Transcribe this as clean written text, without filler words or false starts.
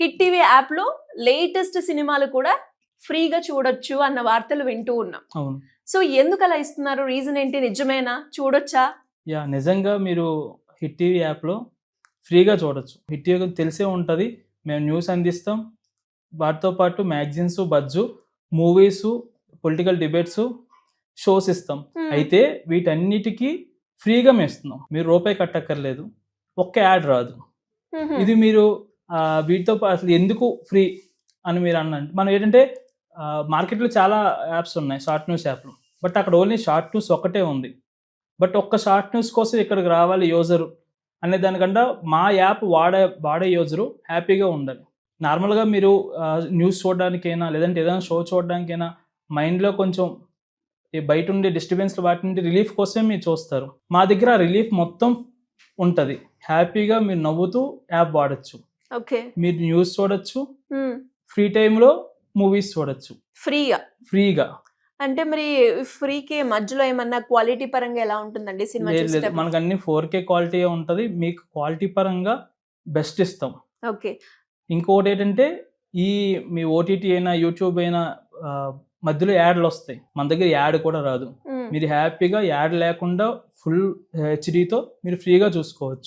Hit TV app లో latest సినిమాలు కూడా ఫ్రీగా చూడొచ్చు అన్న వార్తలు వింటూ ఉన్నాం. అవును. సో ఎందుకు అలా ఇస్తున్నారు? రీజన్ ఏంటి? నిజమేనా? చూడొచ్చా? నిజంగా మీరు హిట్ టీవీ యాప్లో ఫ్రీగా చూడొచ్చు. హిట్ టీవీ తెలిసే ఉంటుంది, మేము న్యూస్ అందిస్తాం, వాటితో పాటు magazines, buzz, movies, political debates, shows ఇస్తాం. అయితే వీటన్నిటికీ ఫ్రీగా మేము ఇస్తున్నాం. మీరు రూపాయి కట్టక్కర్లేదు, ఒక్క యాడ్ రాదు. ఇది మీరు వీటితో అసలు ఎందుకు ఫ్రీ అని మీరు అన్నంటే, మనం ఏంటంటే మార్కెట్లో చాలా యాప్స్ ఉన్నాయి, షార్ట్ న్యూస్ యాప్లు, బట్ అక్కడ ఓన్లీ షార్ట్ న్యూస్ ఒక్కటే ఉంది. బట్ ఒక్క షార్ట్ న్యూస్ కోసం ఇక్కడికి రావాలి యూజరు అనే దానికన్నా మా యాప్ వాడే యూజరు హ్యాపీగా ఉండాలి. నార్మల్గా మీరు న్యూస్ చూడడానికైనా లేదంటే ఏదైనా షో చూడడానికైనా మైండ్లో కొంచెం బయట ఉండే డిస్టర్బెన్స్లు వాటి నుండి రిలీఫ్ కోసమే మీరు చూస్తారు. మా దగ్గర రిలీఫ్ మొత్తం ఉంటుంది. హ్యాపీగా మీరు నవ్వుతూ యాప్ వాడచ్చు. ఓకే, మీరు న్యూస్ చూడొచ్చు, ఫ్రీ టైంలో మూవీస్ చూడొచ్చు ఫ్రీగా. అంటే మరి ఫ్రీకి మధ్యలో ఏమన్నా క్వాలిటీ పరంగా ఎలా ఉంటుందండి సినిమా? లేదు, మనకు అన్ని 4K క్వాలిటీ ఉంటుంది. మీకు క్వాలిటీ పరంగా బెస్ట్ ఇస్తాం. ఓకే. ఇంకొకటి ఏంటంటే మీ ఓటీటీ అయినా యూట్యూబ్ అయినా మధ్యలో యాడ్లు వస్తాయి, మన దగ్గర యాడ్ కూడా రాదు. మీరు హ్యాపీగా యాడ్ లేకుండా ఫుల్ హెచ్డీతో మీరు ఫ్రీగా చూసుకోవచ్చు.